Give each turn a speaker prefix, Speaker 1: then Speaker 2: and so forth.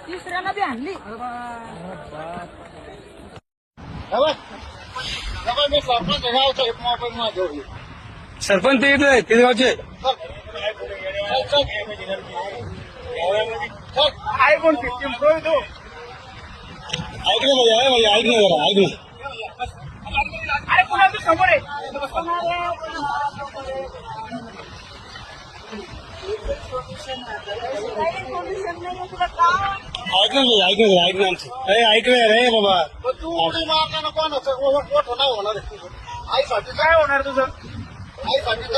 Speaker 1: तिसऱ्याला बी आणली.
Speaker 2: सरपंच ते इथले ते गावचे
Speaker 3: ऐकून
Speaker 2: ऐकलं भैया ऐकलं जरा ऐकलं.
Speaker 3: अरे कुणाचं समोर आहे
Speaker 2: ऐकलं ऐकलं आमचं ऐकलं रे बाबा.
Speaker 3: तू मारला नको ना होणार. आईसाठी काय होणार तुझं? आईसाठी